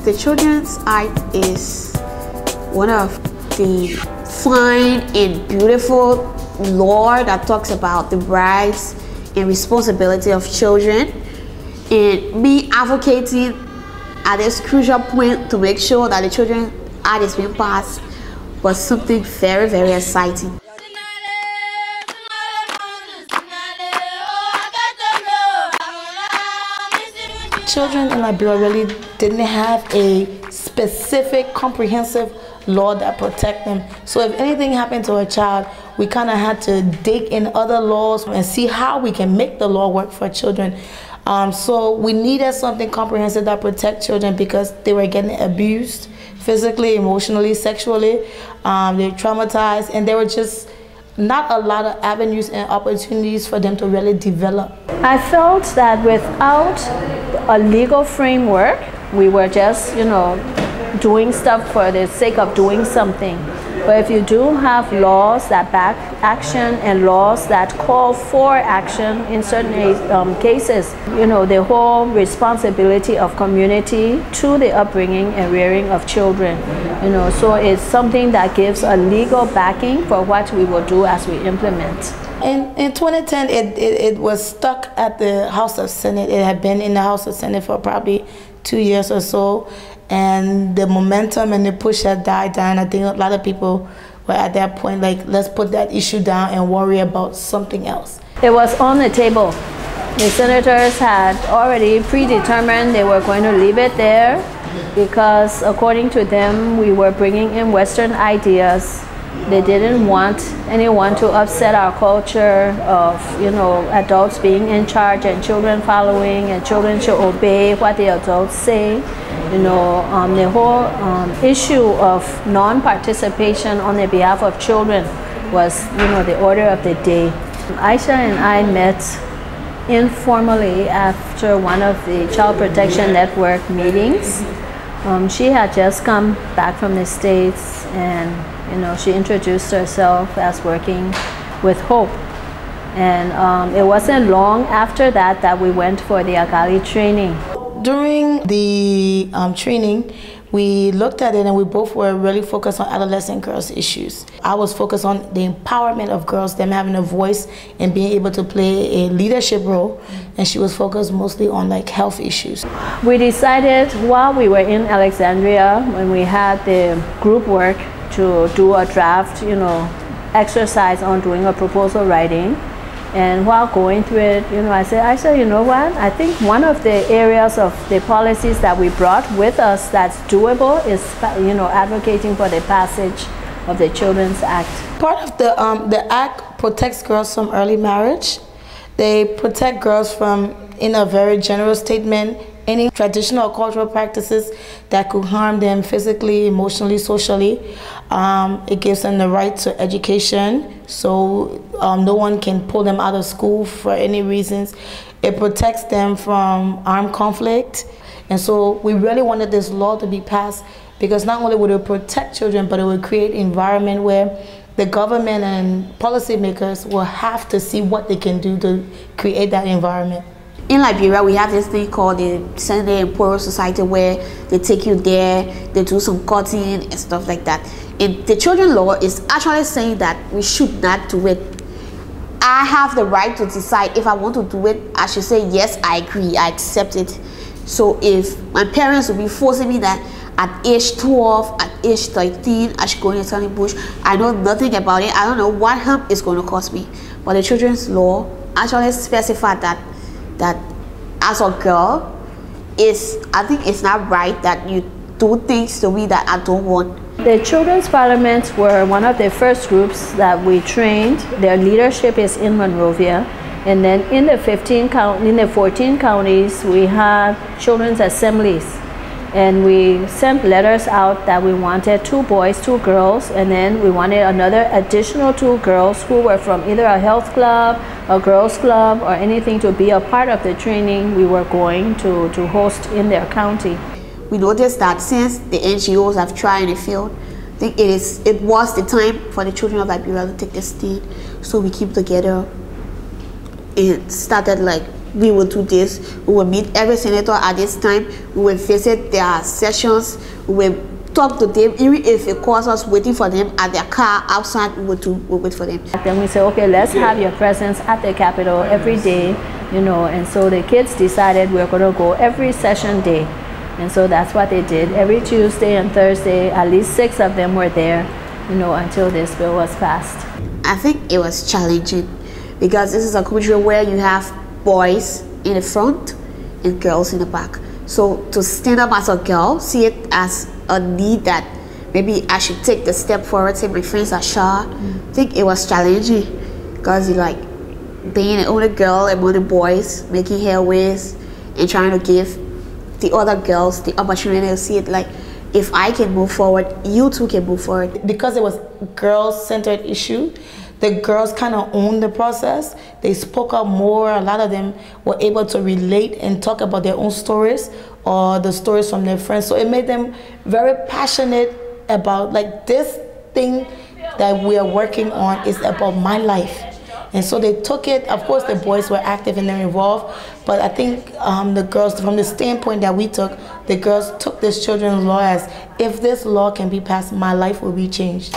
The Children's Act is one of the fine and beautiful law that talks about the rights and responsibility of children, and me advocating at this crucial point to make sure that the Children's Act is being passed was something very, very exciting. Children in Liberia really didn't have a specific, comprehensive law that protect them. So if anything happened to a child, we kind of had to dig in other laws and see how we can make the law work for children. So we needed something comprehensive that protect children because they were getting abused physically, emotionally, sexually. They're traumatized, and there were just not a lot of avenues and opportunities for them to really develop. I felt that without a legal framework, we were just, doing stuff for the sake of doing something. But if you do have laws that back action and laws that call for action in certain cases, the whole responsibility of community to the upbringing and rearing of children, so it's something that gives a legal backing for what we will do as we implement. In 2010, it was stuck at the House of Senate. It had been in the House of Senate for probably 2 years or so, and the momentum and the push had died down. I think a lot of people were at that point like, let's put that issue down and worry about something else. It was on the table. The senators had already predetermined they were going to leave it there because according to them, we were bringing in Western ideas. They didn't want anyone to upset our culture of, adults being in charge and children following, and children should obey what the adults say. The whole issue of non-participation on the behalf of children was, the order of the day. Aisha and I met informally after one of the Child Protection Network meetings. She had just come back from the States, and she introduced herself as working with Hope. And it wasn't long after that we went for the AGALI training. During the training, we looked at it and we both were really focused on adolescent girls' issues. I was focused on the empowerment of girls, them having a voice and being able to play a leadership role. And she was focused mostly on health issues. We decided while we were in Alexandria, when we had the group work, to do a draft, exercise on doing a proposal writing. And while going through it, I said, Aisha, you know what? I think one of the areas of the policies that we brought with us that's doable is, advocating for the passage of the Children's Act. Part of the Act protects girls from early marriage. They protect girls from, in a very general statement, any traditional or cultural practices that could harm them physically, emotionally, socially. It gives them the right to education, so no one can pull them out of school for any reasons. It protects them from armed conflict. And so we really wanted this law to be passed because not only would it protect children, but it would create an environment where the government and policymakers will have to see what they can do to create that environment. In Liberia, we have this thing called the Sunday and Poorer Society where they take you there, they do some cutting and stuff like that. And the children's law is actually saying that we should not do it. I have the right to decide if I want to do it. I should say, yes, I agree, I accept it. So if my parents will be forcing me that at age 12, at age 13, I should go in a turning bush, I know nothing about it. I don't know what harm it's going to cause me. But the children's law actually specifies that as a girl, I think it's not right that you do things to me that I don't want. The Children's Parliaments were one of the first groups that we trained. Their leadership is in Monrovia. And then in the 14 counties, we had children's assemblies. And we sent letters out that we wanted 2 boys, 2 girls, and then we wanted another additional 2 girls who were from either a health club, a girls club, or anything to be a part of the training we were going to host in their county. We noticed that since the NGOs have tried in the field, I think it was the time for the children of Liberia to take a stand. So we came together and started we will do this. We will meet every senator at this time. We will visit their sessions. We will talk to them, even if it calls us waiting for them at their car outside. We will wait for them. Then we say, okay, let's have your presence at the Capitol every day, you know. And so the kids decided we're going to go every session day. And so that's what they did. Every Tuesday and Thursday, at least 6 of them were there, you know, until this bill was passed. I think it was challenging because this is a country where you have boys in the front and girls in the back. So to stand up as a girl, see it as a need that maybe I should take the step forward, say my friends are short. I think it was challenging because you like being the only girl among the boys, making headways and trying to give the other girls the opportunity to see it like, if I can move forward, you too can move forward. Because it was a girl-centered issue, the girls kind of owned the process. They spoke up more. A lot of them were able to relate and talk about their own stories or the stories from their friends. So it made them very passionate about like, this thing that we are working on is about my life. And so they took it. Of course, the boys were active and they're involved, but I think the girls, from the standpoint that we took, the girls took this children's law as, if this law can be passed, my life will be changed.